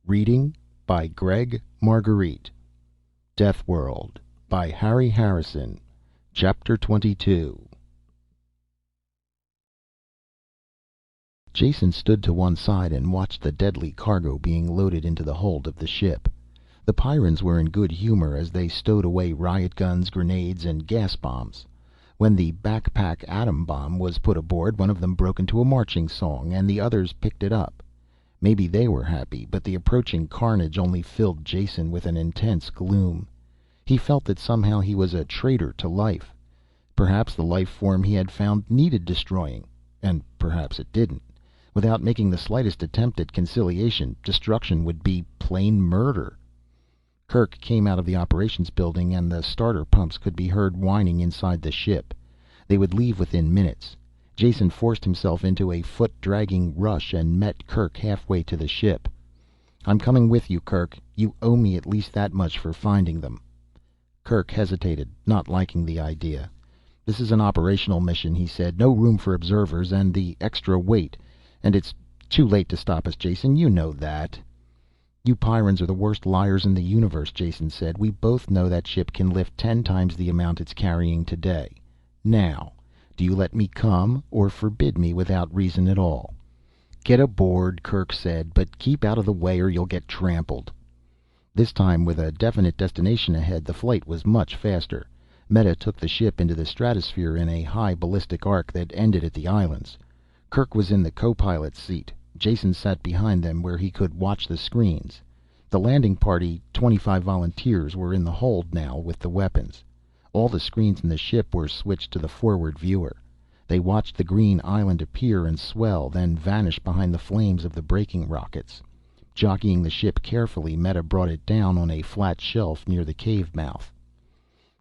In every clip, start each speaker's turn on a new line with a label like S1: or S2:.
S1: Reading by Gregg Margarite. Deathworld by Harry Harrison. Chapter 22. Jason stood to one side and watched the deadly cargo being loaded into the hold of the ship. The Pyrrans were in good humor as they stowed away riot guns, grenades, and gas bombs. When the backpack atom bomb was put aboard, one of them broke into a marching song, and the others picked it up. Maybe they were happy, but the approaching carnage only filled Jason with an intense gloom. He felt that somehow he was a traitor to life. Perhaps the life form he had found needed destroying, and perhaps it didn't. Without making the slightest attempt at conciliation, destruction would be plain murder. Kirk came out of the operations building, and the starter pumps could be heard whining inside the ship. They would leave within minutes. Jason forced himself into a foot-dragging rush and met Kirk halfway to the ship. "I'm coming with you, Kirk. You owe me at least that much for finding them." Kirk hesitated, not liking the idea. "This is an operational mission," he said. "No room for observers, and the extra weight. And it's too late to stop us, Jason. You know that." "You Pyrrans are the worst liars in the universe," Jason said. "We both know that ship can lift 10 times the amount it's carrying today. Now, do you let me come, or forbid me without reason at all?" "Get aboard," Kirk said, "but keep out of the way or you'll get trampled." This time, with a definite destination ahead, the flight was much faster. Meta took the ship into the stratosphere in a high ballistic arc that ended at the islands. Kirk was in the co-pilot's seat. Jason sat behind them where he could watch the screens. The landing party, 25 volunteers, were in the hold now with the weapons. All the screens in the ship were switched to the forward viewer. They watched the green island appear and swell, then vanish behind the flames of the braking rockets. Jockeying the ship carefully, Meta brought it down on a flat shelf near the cave mouth.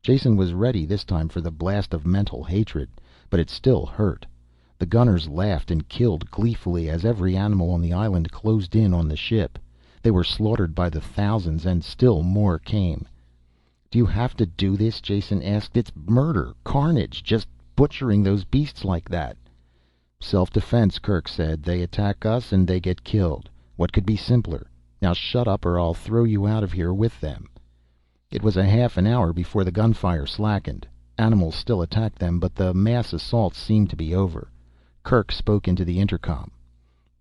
S1: Jason was ready this time for the blast of mental hatred, but it still hurt. The gunners laughed and killed gleefully as every animal on the island closed in on the ship. They were slaughtered by the thousands, and still more came. "Do you have to do this?" Jason asked. "It's murder, carnage, just butchering those beasts like that." "Self-defense," Kirk said. "They attack us and they get killed. What could be simpler? Now shut up or I'll throw you out of here with them." It was a half an hour before the gunfire slackened. Animals still attacked them, but the mass assaults seemed to be over. Kirk spoke into the intercom.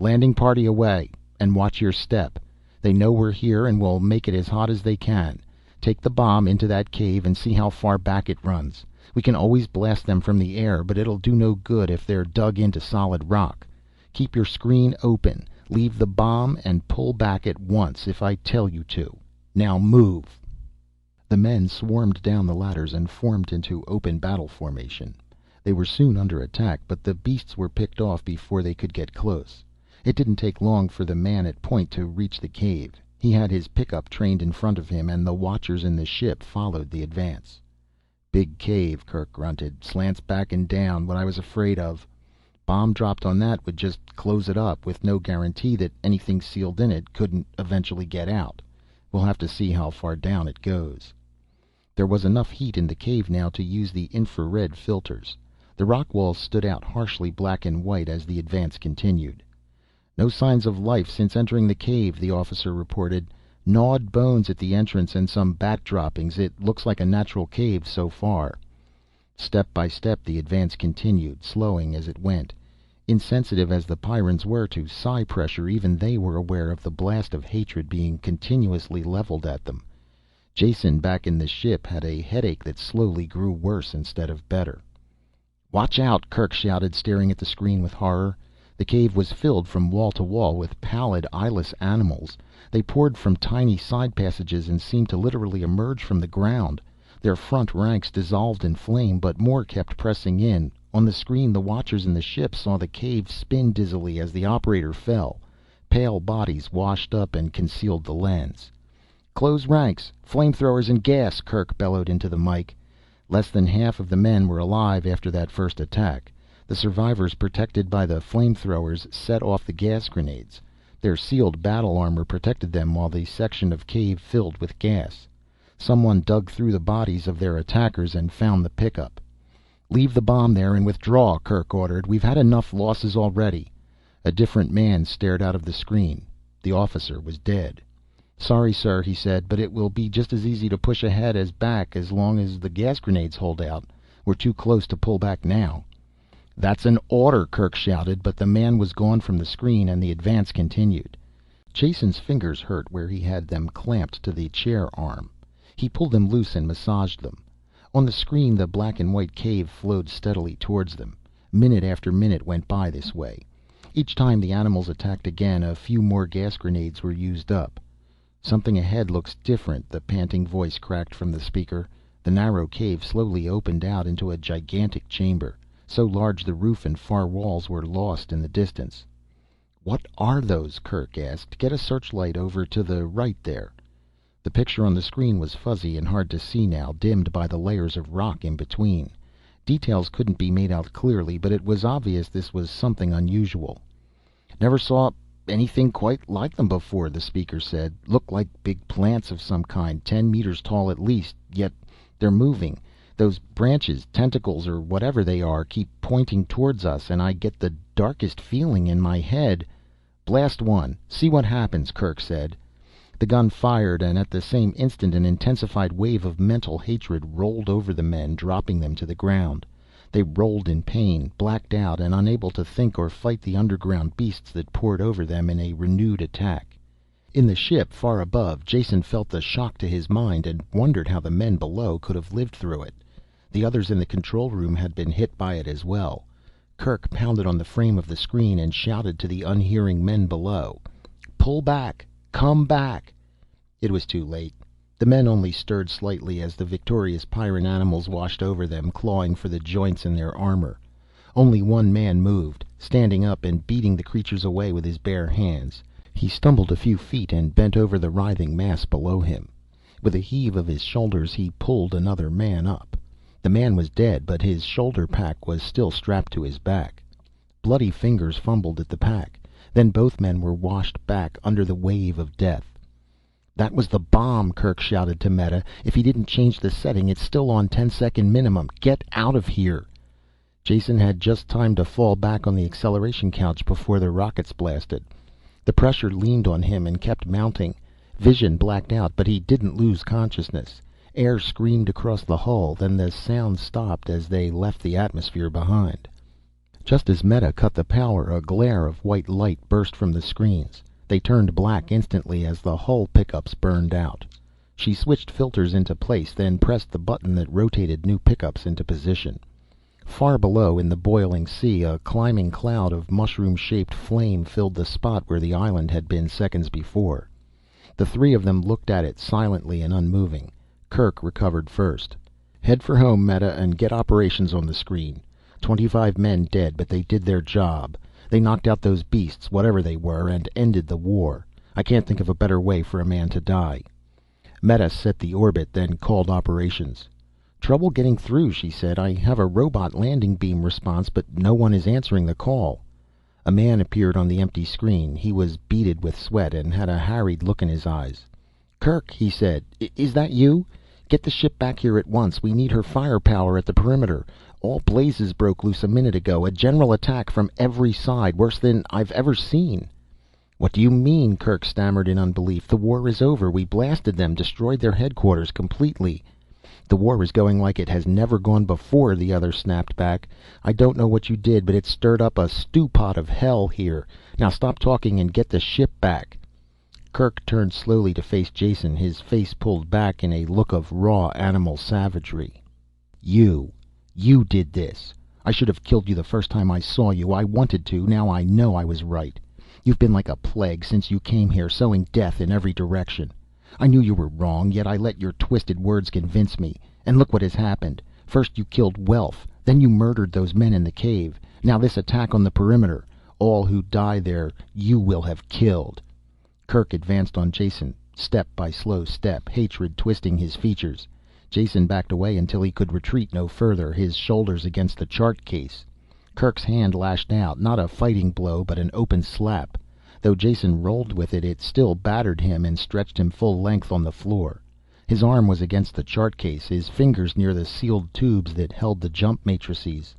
S1: "Landing party away, and watch your step. They know we're here and will make it as hot as they can. Take the bomb into that cave and see how far back it runs. We can always blast them from the air, but it'll do no good if they're dug into solid rock. Keep your screen open. Leave the bomb and pull back at once if I tell you to. Now move." The men swarmed down the ladders and formed into open battle formation. They were soon under attack, but the beasts were picked off before they could get close. It didn't take long for the man at point to reach the cave. He had his pickup trained in front of him, and the watchers in the ship followed the advance. "Big cave," Kirk grunted. "Slants back and down, what I was afraid of. Bomb dropped on that would just close it up, with no guarantee that anything sealed in it couldn't eventually get out. We'll have to see how far down it goes." There was enough heat in the cave now to use the infrared filters. The rock walls stood out harshly black and white as the advance continued. "No signs of life since entering the cave," the officer reported. "Gnawed bones at the entrance and some bat droppings. It looks like a natural cave so far." Step by step the advance continued, slowing as it went. Insensitive as the Pyrrans were to psi pressure, even they were aware of the blast of hatred being continuously leveled at them. Jason, back in the ship, had a headache that slowly grew worse instead of better. "Watch out!" Kirk shouted, staring at the screen with horror. The cave was filled from wall to wall with pallid, eyeless animals. They poured from tiny side passages and seemed to literally emerge from the ground. Their front ranks dissolved in flame, but more kept pressing in. On the screen, the watchers in the ship saw the cave spin dizzily as the operator fell. Pale bodies washed up and concealed the lens. "Close ranks! Flamethrowers and gas!" Kirk bellowed into the mike. Less than half of the men were alive after that first attack. The survivors, protected by the flamethrowers, set off the gas grenades. Their sealed battle armor protected them while the section of cave filled with gas. Someone dug through the bodies of their attackers and found the pickup. "Leave the bomb there and withdraw," Kirk ordered. "We've had enough losses already." A different man stared out of the screen. The officer was dead. "Sorry, sir," he said, "but it will be just as easy to push ahead as back as long as the gas grenades hold out. We're too close to pull back now." "That's an order!" Kerk shouted, but the man was gone from the screen and the advance continued. Jason's fingers hurt where he had them clamped to the chair arm. He pulled them loose and massaged them. On the screen the black and white cave flowed steadily towards them. Minute after minute went by this way. Each time the animals attacked again, a few more gas grenades were used up. "Something ahead looks different," the panting voice cracked from the speaker. The narrow cave slowly opened out into a gigantic chamber, so large the roof and far walls were lost in the distance. "What are those?" Kerk asked. "Get a searchlight over to the right there." The picture on the screen was fuzzy and hard to see now, dimmed by the layers of rock in between. Details couldn't be made out clearly, but it was obvious this was something unusual. "Never saw anything quite like them before," the speaker said. "Look like big plants of some kind, 10 meters tall at least, yet they're moving. Those branches, tentacles, or whatever they are, keep pointing towards us, and I get the darkest feeling in my head." "Blast one, see what happens," Kerk said. The gun fired, and at the same instant an intensified wave of mental hatred rolled over the men, dropping them to the ground. They rolled in pain, blacked out, and unable to think or fight the underground beasts that poured over them in a renewed attack. In the ship, far above, Jason felt the shock to his mind and wondered how the men below could have lived through it. The others in the control room had been hit by it as well. Kerk pounded on the frame of the screen and shouted to the unhearing men below. "Pull back! Come back!" It was too late. The men only stirred slightly as the victorious Pyrran animals washed over them, clawing for the joints in their armor. Only one man moved, standing up and beating the creatures away with his bare hands. He stumbled a few feet and bent over the writhing mass below him. With a heave of his shoulders he pulled another man up. The man was dead, but his shoulder pack was still strapped to his back. Bloody fingers fumbled at the pack. Then both men were washed back under the wave of death. "That was the bomb!" Kerk shouted to Meta. "If he didn't change the setting, it's still on 10-second minimum. Get out of here!" Jason had just time to fall back on the acceleration couch before the rockets blasted. The pressure leaned on him and kept mounting. Vision blacked out, but he didn't lose consciousness. Air screamed across the hull, then the sound stopped as they left the atmosphere behind. Just as Meta cut the power, a glare of white light burst from the screens. They turned black instantly as the hull pickups burned out. She switched filters into place, then pressed the button that rotated new pickups into position. Far below, in the boiling sea, a climbing cloud of mushroom-shaped flame filled the spot where the island had been seconds before. The three of them looked at it silently and unmoving. Kerk recovered first. "Head for home, Meta, and get operations on the screen. 25 men dead, but they did their job. They knocked out those beasts, whatever they were, and ended the war. I can't think of a better way for a man to die." Meta set the orbit, then called operations. "Trouble getting through," she said. "I have a robot landing beam response, but no one is answering the call." A man appeared on the empty screen. He was beaded with sweat and had a harried look in his eyes. "Kerk," he said, "is that you? Get the ship back here at once. We need her firepower at the perimeter. All blazes broke loose a minute ago. A general attack from every side, worse than I've ever seen." "What do you mean?" Kerk stammered in unbelief. "The war is over. We blasted them, destroyed their headquarters completely." "The war is going like it has never gone before," the other snapped back. "I don't know what you did, but it stirred up a stew pot of hell here. Now stop talking and get the ship back." Kerk turned slowly to face Jason, his face pulled back in a look of raw animal savagery. You did this. I should have killed you the first time I saw you. I wanted to. Now I know I was right. You've been like a plague since you came here, sowing death in every direction. I knew you were wrong, yet I let your twisted words convince me. And look what has happened. First you killed Welf, then you murdered those men in the cave. Now this attack on the perimeter. All who die there, you will have killed." Kerk advanced on Jason, step by slow step, hatred twisting his features. Jason backed away until he could retreat no further, his shoulders against the chart case. Kerk's hand lashed out, not a fighting blow, but an open slap. Though Jason rolled with it, it still battered him and stretched him full length on the floor. His arm was against the chart case, his fingers near the sealed tubes that held the jump matrices.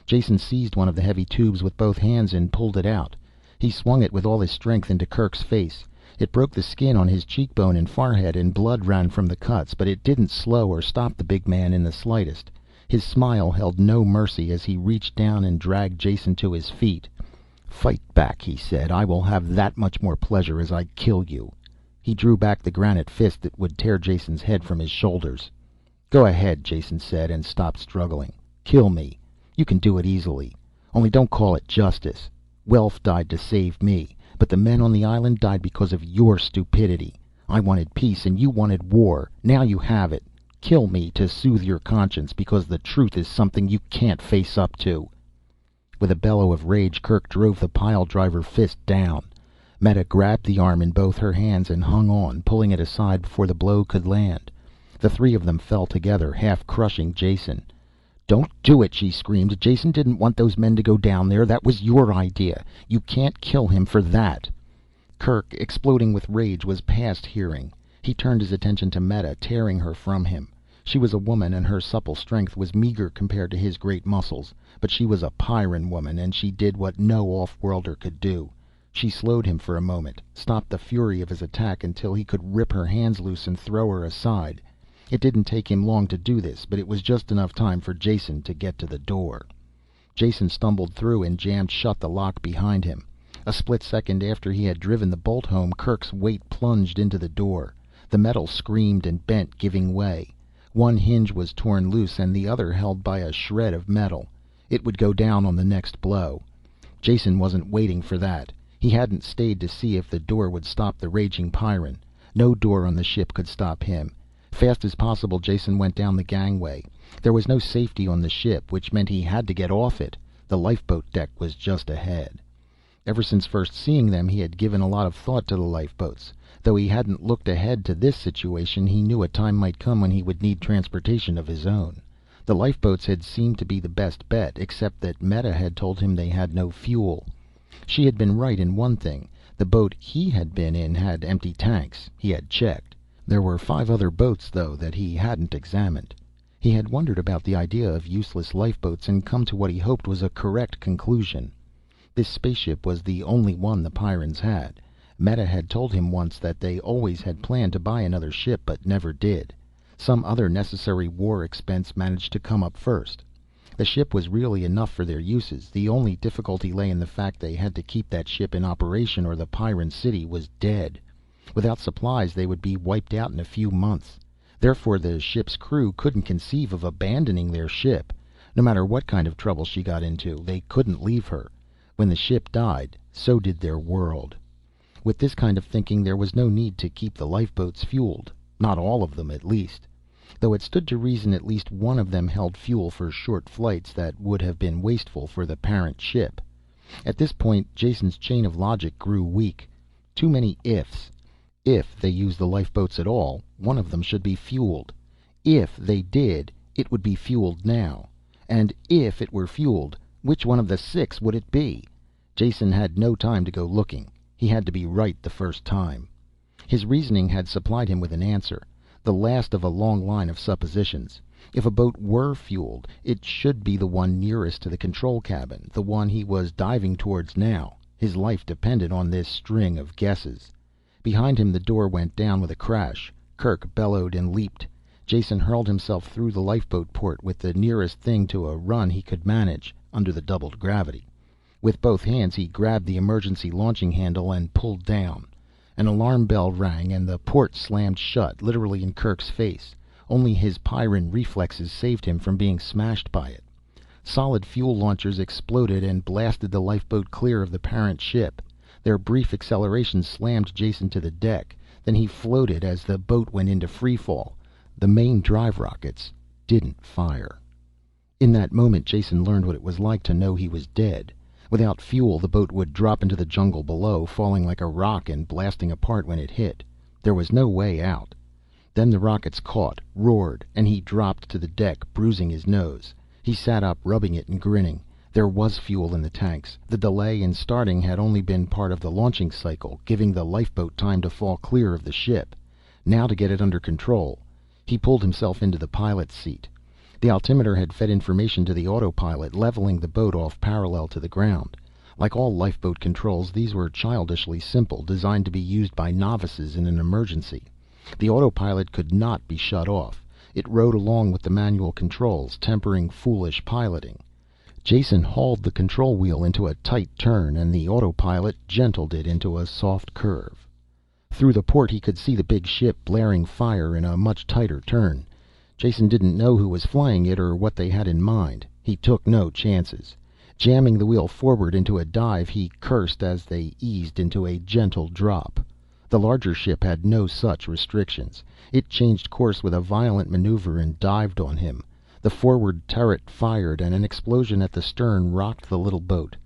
S1: Jason seized one of the heavy tubes with both hands and pulled it out. He swung it with all his strength into Kerk's face. It broke the skin on his cheekbone and forehead, and blood ran from the cuts, but it didn't slow or stop the big man in the slightest. His smile held no mercy as he reached down and dragged Jason to his feet. "Fight back," he said. "I will have that much more pleasure as I kill you." He drew back the granite fist that would tear Jason's head from his shoulders. "Go ahead," Jason said, and stopped struggling. "Kill me. You can do it easily. Only don't call it justice. Welf died to save me, but the men on the island died because of your stupidity. I wanted peace and you wanted war. Now you have it. Kill me to soothe your conscience, because the truth is something you can't face up to." With a bellow of rage, Kerk drove the pile driver fist down. Meta grabbed the arm in both her hands and hung on, pulling it aside before the blow could land. The three of them fell together, half crushing Jason. "Don't do it," she screamed. "Jason didn't want those men to go down there. That was your idea. You can't kill him for that." Kerk, exploding with rage, was past hearing. He turned his attention to Meta, tearing her from him. She was a woman, and her supple strength was meager compared to his great muscles, but she was a Pyrran woman, and she did what no off-worlder could do. She slowed him for a moment, stopped the fury of his attack until he could rip her hands loose and throw her aside. It didn't take him long to do this, but it was just enough time for Jason to get to the door. Jason stumbled through and jammed shut the lock behind him. A split second after he had driven the bolt home, Kerk's weight plunged into the door. The metal screamed and bent, giving way. One hinge was torn loose and the other held by a shred of metal. It would go down on the next blow. Jason wasn't waiting for that. He hadn't stayed to see if the door would stop the raging Pyrran. No door on the ship could stop him. Fast as possible, Jason went down the gangway. There was no safety on the ship, which meant he had to get off it. The lifeboat deck was just ahead. Ever since first seeing them, he had given a lot of thought to the lifeboats. Though he hadn't looked ahead to this situation, he knew a time might come when he would need transportation of his own. The lifeboats had seemed to be the best bet, except that Meta had told him they had no fuel. She had been right in one thing. The boat he had been in had empty tanks. He had checked. There were 5 other boats, though, that he hadn't examined. He had wondered about the idea of useless lifeboats and come to what he hoped was a correct conclusion. This spaceship was the only one the Pyrrans had. Meta had told him once that they always had planned to buy another ship, but never did. Some other necessary war expense managed to come up first. The ship was really enough for their uses. The only difficulty lay in the fact they had to keep that ship in operation or the Pyrran city was dead. Without supplies they would be wiped out in a few months. Therefore the ship's crew couldn't conceive of abandoning their ship. No matter what kind of trouble she got into, they couldn't leave her. When the ship died, so did their world. With this kind of thinking, there was no need to keep the lifeboats fueled. Not all of them, at least. Though it stood to reason at least one of them held fuel for short flights that would have been wasteful for the parent ship. At this point, Jason's chain of logic grew weak. Too many ifs. If they used the lifeboats at all, one of them should be fueled. If they did, it would be fueled now. And if it were fueled, which one of the 6 would it be? Jason had no time to go looking. He had to be right the first time. His reasoning had supplied him with an answer, the last of a long line of suppositions. If a boat were fueled, it should be the one nearest to the control cabin, the one he was diving towards now. His life depended on this string of guesses. Behind him the door went down with a crash. Kerk bellowed and leaped. Jason hurled himself through the lifeboat port with the nearest thing to a run he could manage, under the doubled gravity. With both hands he grabbed the emergency launching handle and pulled down. An alarm bell rang and the port slammed shut, literally in Kerk's face. Only his Pyrran reflexes saved him from being smashed by it. Solid fuel launchers exploded and blasted the lifeboat clear of the parent ship. Their brief acceleration slammed Jason to the deck. Then he floated as the boat went into free fall. The main drive rockets didn't fire. In that moment Jason learned what it was like to know he was dead. Without fuel the boat would drop into the jungle below, falling like a rock and blasting apart when it hit. There was no way out. Then the rockets caught, roared, and he dropped to the deck, bruising his nose. He sat up, rubbing it and grinning. There was fuel in the tanks. The delay in starting had only been part of the launching cycle, giving the lifeboat time to fall clear of the ship. Now to get it under control. He pulled himself into the pilot's seat. The altimeter had fed information to the autopilot, leveling the boat off parallel to the ground. Like all lifeboat controls, these were childishly simple, designed to be used by novices in an emergency. The autopilot could not be shut off. It rode along with the manual controls, tempering foolish piloting. Jason hauled the control wheel into a tight turn, and the autopilot gentled it into a soft curve. Through the port he could see the big ship blaring fire in a much tighter turn. Jason didn't know who was flying it or what they had in mind. He took no chances. Jamming the wheel forward into a dive, he cursed as they eased into a gentle drop. The larger ship had no such restrictions. It changed course with a violent maneuver and dived on him. The forward turret fired, and an explosion at the stern rocked the little boat.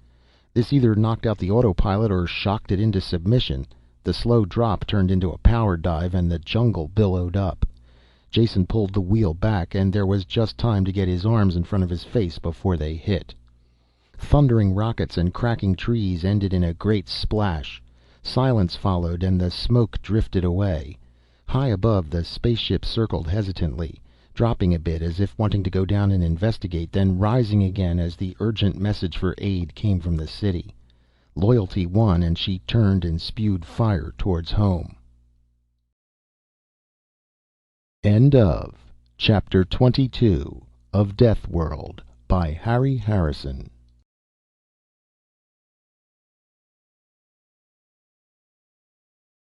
S1: This either knocked out the autopilot or shocked it into submission. The slow drop turned into a power dive, and the jungle billowed up. Jason pulled the wheel back, and there was just time to get his arms in front of his face before they hit. Thundering rockets and cracking trees ended in a great splash. Silence followed, and the smoke drifted away. High above, the spaceship circled hesitantly, dropping a bit as if wanting to go down and investigate, then rising again as the urgent message for aid came from the city. Loyalty won, and she turned and spewed fire towards home. End of Chapter 22 of Deathworld by Harry Harrison.